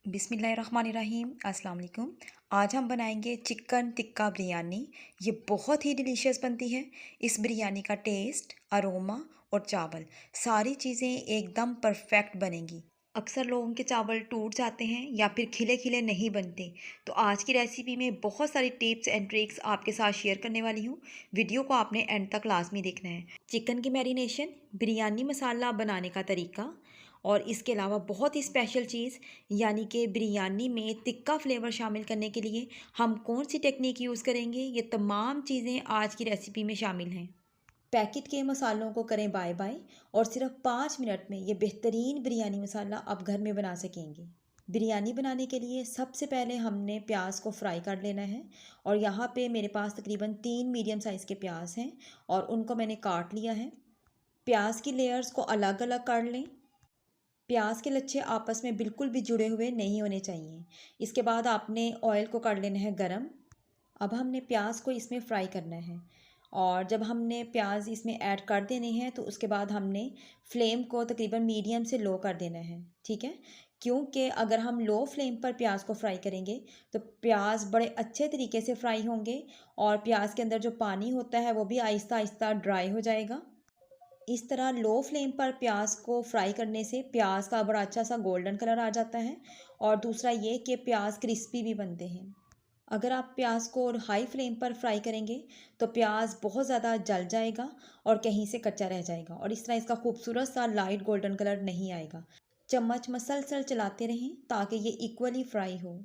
बिस्मिल्लाहिर्रहमानिर्रहीम अस्सलाम वालेकुम। आज हम बनाएंगे चिकन टिक्का बिरयानी। ये बहुत ही डिलीशियस बनती है। इस बिरयानी का टेस्ट, अरोमा और चावल सारी चीज़ें एकदम परफेक्ट बनेंगी। अक्सर लोगों के चावल टूट जाते हैं या फिर खिले खिले नहीं बनते। तो आज की रेसिपी में बहुत सारी टिप्स एंड ट्रिक्स आपके साथ शेयर करने वाली हूँ। वीडियो को आपने एंड तक लाजमी देखना है। चिकन की मैरिनेशन, बिरयानी मसाला बनाने का तरीका और इसके अलावा बहुत ही स्पेशल चीज़ यानी कि बिरयानी में तिक्का फ्लेवर शामिल करने के लिए हम कौन सी टेक्निक यूज़ करेंगे, ये तमाम चीज़ें आज की रेसिपी में शामिल हैं। पैकेट के मसालों को करें बाय बाय और सिर्फ 5 मिनट में ये बेहतरीन बिरयानी मसाला आप घर में बना सकेंगे। बिरयानी बनाने के लिए सबसे पहले हमने प्याज को फ्राई कर लेना है और यहाँ पे मेरे पास तकरीबन 3 मीडियम साइज़ के प्याज हैं और उनको मैंने काट लिया है। प्याज की लेयर्स को अलग अलग कर लें। प्याज के लच्छे आपस में बिल्कुल भी जुड़े हुए नहीं होने चाहिए। इसके बाद आपने ऑयल को कर लेना है गरम। अब हमने प्याज को इसमें फ्राई करना है और जब हमने प्याज इसमें ऐड कर देने हैं तो उसके बाद हमने फ्लेम को तकरीबन मीडियम से लो कर देना है। ठीक है, क्योंकि अगर हम लो फ्लेम पर प्याज को फ्राई करेंगे तो प्याज बड़े अच्छे तरीके से फ्राई होंगे और प्याज के अंदर जो पानी होता है वो भी आहिस्ता आहिस्ता ड्राई हो जाएगा। इस तरह लो फ्लेम पर प्याज को फ्राई करने से प्याज का बड़ा अच्छा सा गोल्डन कलर आ जाता है और दूसरा ये कि प्याज क्रिस्पी भी बनते हैं। अगर आप प्याज को हाई फ्लेम पर फ्राई करेंगे तो प्याज बहुत ज़्यादा जल जाएगा और कहीं से कच्चा रह जाएगा और इस तरह इसका खूबसूरत सा लाइट गोल्डन कलर नहीं आएगा। चम्मच मसलसल चलाते रहें ताकि ये इक्वली फ्राई हो।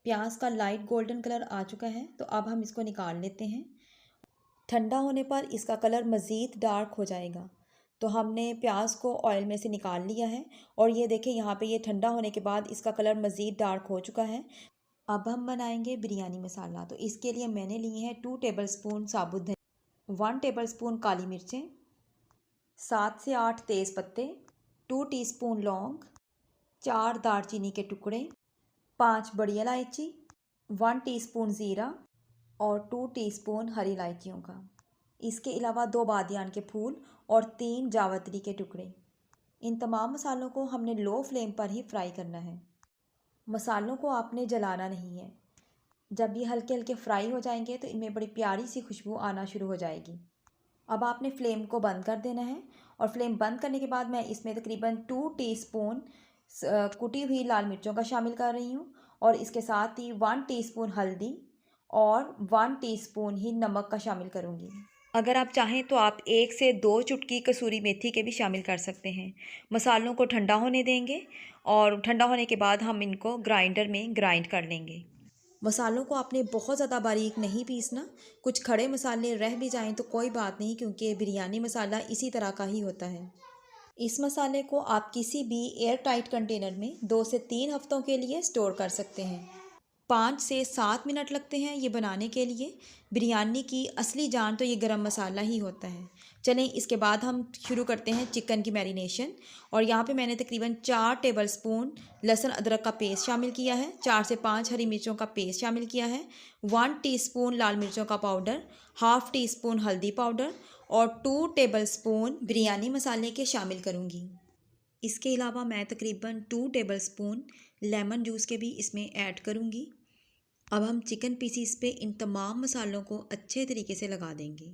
प्याज का लाइट गोल्डन कलर आ चुका है तो अब हम इसको निकाल लेते हैं। ठंडा होने पर इसका कलर मज़ीद डार्क हो जाएगा। तो हमने प्याज को ऑयल में से निकाल लिया है और ये देखें यहाँ पे ये ठंडा होने के बाद इसका कलर मज़ीद डार्क हो चुका है। अब हम बनाएंगे बिरयानी मसाला। तो इसके लिए मैंने लिए हैं 2 टेबलस्पून साबुत धनिया, 1 टेबलस्पून काली मिर्चें, 7 से 8 तेज़ पत्ते, 2 टीस्पून लौंग, 4 दालचीनी के टुकड़े, 5 बड़ी इलायची, 1 टीस्पून ज़ीरा और 2 टीस्पून हरी इलायचियों का। इसके अलावा 2 बादियान के फूल और 3 जावित्री के टुकड़े। इन तमाम मसालों को हमने लो फ्लेम पर ही फ्राई करना है। मसालों को आपने जलाना नहीं है। जब ये हल्के हल्के फ्राई हो जाएंगे तो इनमें बड़ी प्यारी सी खुशबू आना शुरू हो जाएगी। अब आपने फ्लेम को बंद कर देना है और फ्लेम बंद करने के बाद मैं इसमें तकरीबन 2 टीस्पून कुटी हुई लाल मिर्चों का शामिल कर रही हूँ और इसके साथ ही 1 टीस्पून हल्दी और 1 टीस्पून ही नमक का शामिल करूँगी। अगर आप चाहें तो आप 1 से 2 चुटकी कसूरी मेथी के भी शामिल कर सकते हैं। मसालों को ठंडा होने देंगे और ठंडा होने के बाद हम इनको ग्राइंडर में ग्राइंड कर लेंगे। मसालों को आपने बहुत ज़्यादा बारीक नहीं पीसना। कुछ खड़े मसाले रह भी जाएं तो कोई बात नहीं, क्योंकि बिरयानी मसाला इसी तरह का ही होता है। इस मसाले को आप किसी भी एयर टाइट कंटेनर में 2 से 3 हफ्तों के लिए स्टोर कर सकते हैं। 5 से 7 मिनट लगते हैं ये बनाने के लिए। बिरयानी की असली जान तो ये गरम मसाला ही होता है। चलें इसके बाद हम शुरू करते हैं चिकन की मैरिनेशन। और यहाँ पे मैंने तकरीबन 4 टेबलस्पून लहसुन अदरक का पेस्ट शामिल किया है, 4 से 5 हरी मिर्चों का पेस्ट शामिल किया है, 1 टीस्पून लाल मिर्चों का पाउडर, हाफ़ टीस्पून हल्दी पाउडर और 2 टेबलस्पून बिरयानी मसाले के शामिल करूँगी। इसके अलावा मैं तकरीबन 2 टेबलस्पून लेमन जूस के भी इसमें ऐड करूँगी। अब हम चिकन पीसीस पे इन तमाम मसालों को अच्छे तरीके से लगा देंगे।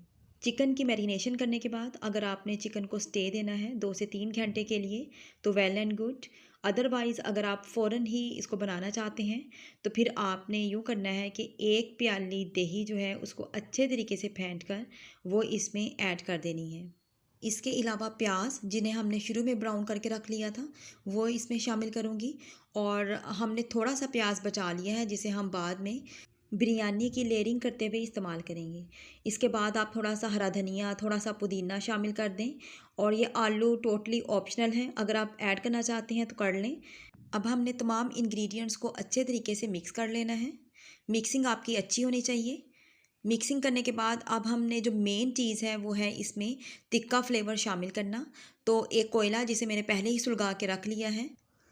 चिकन की मैरिनेशन करने के बाद अगर आपने चिकन को स्टे देना है 2 से 3 घंटे के लिए तो वेल एंड गुड। अदरवाइज़ अगर आप फ़ौरन ही इसको बनाना चाहते हैं तो फिर आपने यूँ करना है कि 1 प्याली दही जो है उसको अच्छे तरीके से फेंट कर वो इसमें ऐड कर देनी है। इसके अलावा प्याज जिन्हें हमने शुरू में ब्राउन करके रख लिया था वो इसमें शामिल करूँगी और हमने थोड़ा सा प्याज बचा लिया है जिसे हम बाद में बिरयानी की लेयरिंग करते हुए इस्तेमाल करेंगे। इसके बाद आप थोड़ा सा हरा धनिया, थोड़ा सा पुदीना शामिल कर दें और ये आलू टोटली ऑप्शनल है, अगर आप ऐड करना चाहते हैं तो कर लें। अब हमने तमाम इंग्रेडिएंट्स को अच्छे तरीके से मिक्स कर लेना है। मिक्सिंग आपकी अच्छी होनी चाहिए। मिक्सिंग करने के बाद अब हमने जो मेन चीज़ है वो है इसमें तिक्का फ्लेवर शामिल करना। तो एक कोयला जिसे मैंने पहले ही सुलगा के रख लिया है,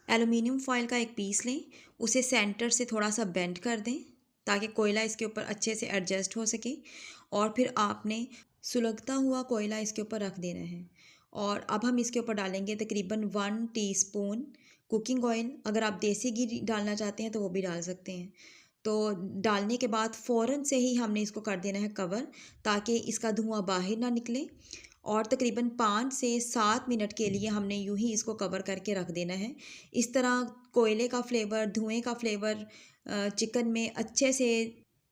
एलुमिनियम फॉयल का एक पीस लें, उसे सेंटर से थोड़ा सा बेंड कर दें ताकि कोयला इसके ऊपर अच्छे से एडजस्ट हो सके और फिर आपने सुलगता हुआ कोयला इसके ऊपर रख देना है। और अब हम इसके ऊपर डालेंगे तकरीबन 1 टीस्पून कुकिंग ऑयल, अगर आप देसी घी डालना चाहते हैं तो वो भी डाल सकते हैं। तो डालने के बाद फ़ौरन से ही हमने इसको कर देना है कवर, ताकि इसका धुआं बाहर ना निकले। और तकरीबन 5 से 7 मिनट के लिए हमने यूं ही इसको कवर करके रख देना है। इस तरह कोयले का फ्लेवर, धुएं का फ्लेवर चिकन में अच्छे से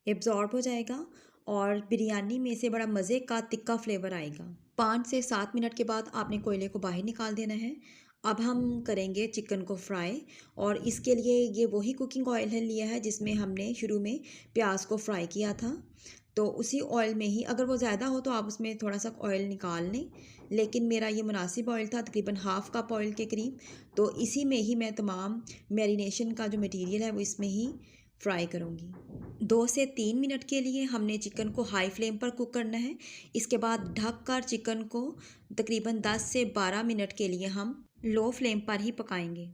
एब्जॉर्ब हो जाएगा और बिरयानी में से बड़ा मज़े का तिक्का फ्लेवर आएगा। 5 से 7 मिनट के बाद आपने कोयले को बाहर निकाल देना है। अब हम करेंगे चिकन को फ्राई, और इसके लिए ये वही कुकिंग ऑयल है लिया है जिसमें हमने शुरू में प्याज को फ्राई किया था। तो उसी ऑयल में ही, अगर वो ज़्यादा हो तो आप उसमें थोड़ा सा ऑयल निकाल लें, लेकिन मेरा ये मुनासिब ऑयल था, तकरीबन हाफ़ कप ऑयल के करीब। तो इसी में ही मैं तमाम मैरिनेशन का जो मटेरियल है वो इसमें ही फ्राई करूँगी। 2 से 3 मिनट के लिए हमने चिकन को हाई फ्लेम पर कुक करना है। इसके बाद ढक कर चिकन को तकरीबन 10 से 12 मिनट के लिए हम लो फ्लेम पर ही पकाएंगे।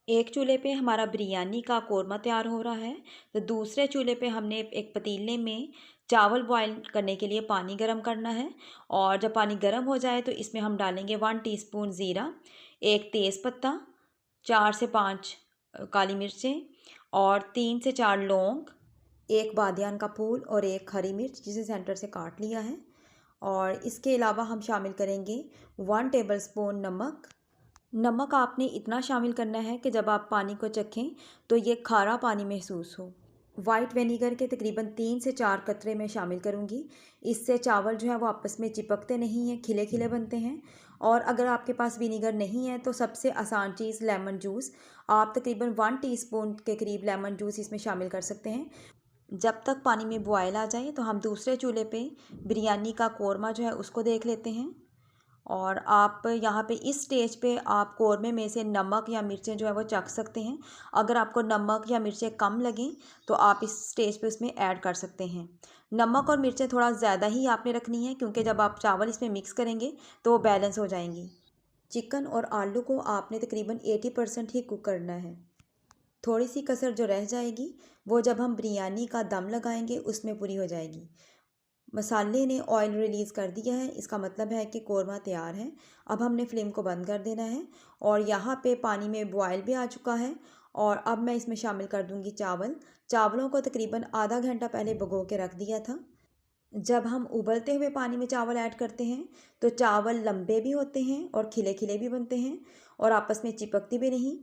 एक चूल्हे पे हमारा बिरयानी का कोरमा तैयार हो रहा है, तो दूसरे चूल्हे पे हमने एक पतीले में चावल बॉयल करने के लिए पानी गर्म करना है। और जब पानी गर्म हो जाए तो इसमें हम डालेंगे 1 टीस्पून ज़ीरा, एक तेज़पत्ता, 4 से 5 काली मिर्चें और 3 से 4 लौंग, एक बादियान का फूल और एक हरी मिर्च जिसे सेंटर से काट लिया है। और इसके अलावा हम शामिल करेंगे 1 टेबलस्पून नमक। नमक आपने इतना शामिल करना है कि जब आप पानी को चखें तो ये खारा पानी महसूस हो। वाइट विनेगर के तकरीबन 3 से 4 कतरे मैं शामिल करूँगी। इससे चावल जो है वो आपस में चिपकते नहीं हैं, खिले खिले बनते हैं। और अगर आपके पास विनेगर नहीं है तो सबसे आसान चीज़ लेमन जूस, आप तकरीबन 1 टीस्पून के करीब लेमन जूस इसमें शामिल कर सकते हैं। जब तक पानी में बॉयल आ जाए तो हम दूसरे चूल्हे पे बिरयानी का कोरमा जो है उसको देख लेते हैं। और आप यहाँ पे इस स्टेज पे आप कोरमे में से नमक या मिर्चें जो है वो चख सकते हैं। अगर आपको नमक या मिर्चें कम लगें तो आप इस स्टेज पे उसमें ऐड कर सकते हैं। नमक और मिर्चें थोड़ा ज़्यादा ही आपने रखनी है, क्योंकि जब आप चावल इसमें मिक्स करेंगे तो वो बैलेंस हो जाएंगी। चिकन और आलू को आपने तकरीबन 80% ही कुक करना है। थोड़ी सी कसर जो रह जाएगी वो जब हम बिरयानी का दम लगाएंगे उसमें पूरी हो जाएगी। मसाले ने ऑयल रिलीज़ कर दिया है, इसका मतलब है कि कोरमा तैयार है। अब हमने फ्लेम को बंद कर देना है। और यहाँ पे पानी में बॉयल भी आ चुका है। और अब मैं इसमें शामिल कर दूँगी चावल। चावलों को तकरीबन आधा घंटा पहले भिगो के रख दिया था। जब हम उबलते हुए पानी में चावल ऐड करते हैं तो चावल लंबे भी होते हैं और खिले खिले भी बनते हैं और आपस में चिपकती भी नहीं।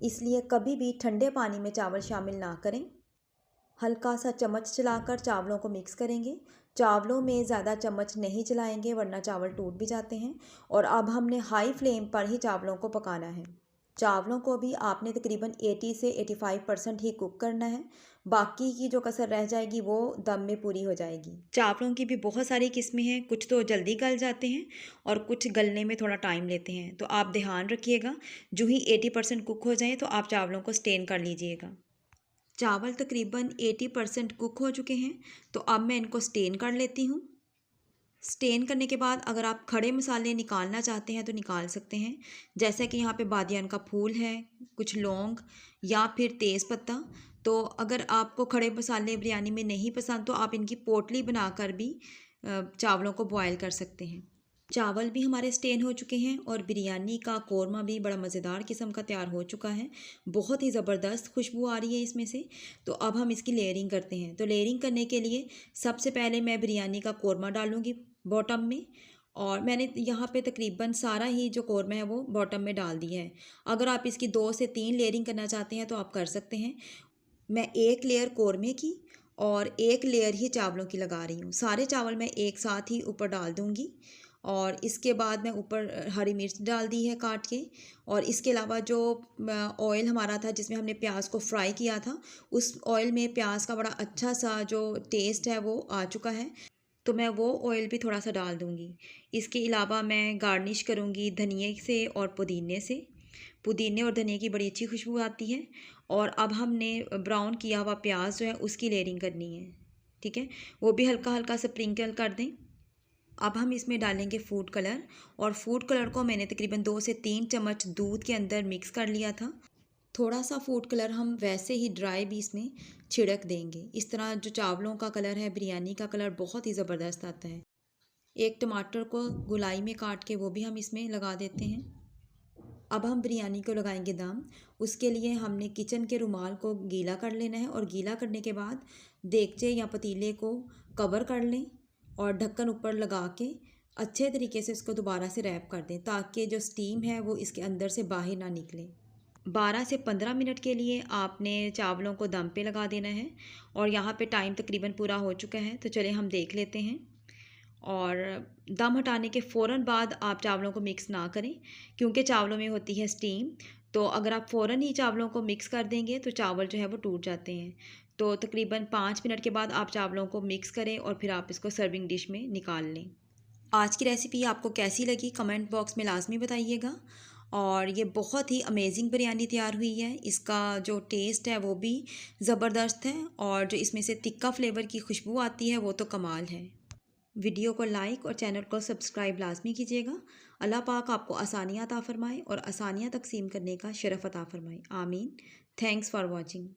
इसलिए कभी भी ठंडे पानी में चावल शामिल ना करें। हल्का सा चम्मच चलाकर चावलों को मिक्स करेंगे। चावलों में ज़्यादा चम्मच नहीं चलाएंगे वरना चावल टूट भी जाते हैं। और अब हमने हाई फ्लेम पर ही चावलों को पकाना है। चावलों को भी आपने तकरीबन 80 से 85% ही कुक करना है। बाकी की जो कसर रह जाएगी वो दम में पूरी हो जाएगी। चावलों की भी बहुत सारी किस्में हैं, कुछ तो जल्दी गल जाते हैं और कुछ गलने में थोड़ा टाइम लेते हैं। तो आप ध्यान रखिएगा, जो ही 80% कुक हो जाए तो आप चावलों को स्टेन कर लीजिएगा। चावल तकरीबन 80% कुक हो चुके हैं, तो अब मैं इनको स्टेन कर लेती हूँ। स्टेन करने के बाद अगर आप खड़े मसाले निकालना चाहते हैं तो निकाल सकते हैं, जैसा कि यहाँ पे बादियान का फूल है, कुछ लौंग या फिर तेज़पत्ता। तो अगर आपको खड़े मसाले बिरयानी में नहीं पसंद तो आप इनकी पोटली बनाकर भी चावलों को बॉयल कर सकते हैं। चावल भी हमारे स्टेन हो चुके हैं और बिरयानी का कोरमा भी बड़ा मज़ेदार किस्म का तैयार हो चुका है। बहुत ही ज़बरदस्त खुशबू आ रही है इसमें से। तो अब हम इसकी लेयरिंग करते हैं। तो लेयरिंग करने के लिए सबसे पहले मैं बिरयानी का कोरमा डालूँगी बॉटम में। और मैंने यहाँ पे तकरीबन सारा ही जो कोरमा है वो बॉटम में डाल दिया है। अगर आप इसकी 2 से 3 लेयरिंग करना चाहते हैं तो आप कर सकते हैं। मैं एक लेयर कोरमे की और एक लेयर ही चावलों की लगा रही हूँ। सारे चावल मैं एक साथ ही ऊपर डाल दूँगी। और इसके बाद मैं ऊपर हरी मिर्च डाल दी है काट के। और इसके अलावा जो ऑयल हमारा था जिसमें हमने प्याज को फ्राई किया था, उस ऑयल में प्याज का बड़ा अच्छा सा जो टेस्ट है वो आ चुका है। तो मैं वो ऑयल भी थोड़ा सा डाल दूँगी। इसके अलावा मैं गार्निश करूँगी धनिए से और पुदीने से। पुदीने और धनिए की बड़ी अच्छी खुशबू आती है। और अब हमने ब्राउन किया हुआ प्याज जो है उसकी लेयरिंग करनी है, ठीक है। वो भी हल्का हल्का स्प्रिंकल कर दें। अब हम इसमें डालेंगे फूड कलर। और फूड कलर को मैंने तकरीबन 2 से 3 चम्मच दूध के अंदर मिक्स कर लिया था। थोड़ा सा फूड कलर हम वैसे ही ड्राई भी इसमें छिड़क देंगे। इस तरह जो चावलों का कलर है, बिरयानी का कलर बहुत ही ज़बरदस्त आता है। एक टमाटर को गोलाई में काट के वो भी हम इसमें लगा देते हैं। अब हम बिरयानी को लगाएंगे दम। उसके लिए हमने किचन के रुमाल को गीला कर लेना है और गीला करने के बाद देगचे या पतीले को कवर कर लें और ढक्कन ऊपर लगा के अच्छे तरीके से इसको दोबारा से रैप कर दें ताकि जो स्टीम है वो इसके अंदर से बाहर ना निकले। 12 से 15 मिनट के लिए आपने चावलों को दम पे लगा देना है और यहाँ पे टाइम तकरीबन पूरा हो चुका है, तो चलिए हम देख लेते हैं। और दम हटाने के फ़ौरन बाद आप चावलों को मिक्स ना करें क्योंकि चावलों में होती है स्टीम। तो अगर आप फ़ौरन ही चावलों को मिक्स कर देंगे तो चावल जो है वो टूट जाते हैं। तो तकरीबन 5 मिनट के बाद आप चावलों को मिक्स करें और फिर आप इसको सर्विंग डिश में निकाल लें। आज की रेसिपी आपको कैसी लगी कमेंट बॉक्स में लाजमी बताइएगा। और ये बहुत ही अमेजिंग बिरयानी तैयार हुई है। इसका जो टेस्ट है वो भी ज़बरदस्त है और जो इसमें से तिक्का फ्लेवर की खुशबू आती है वो तो कमाल है। वीडियो को लाइक और चैनल को सब्सक्राइब लाजमी कीजिएगा। अल्लाह पाक आपको आसानियाँ अता फ़रमाए और आसानियाँ तकसीम करने का शरफ़ अता फ़रमाए। आमीन। Thanks for watching.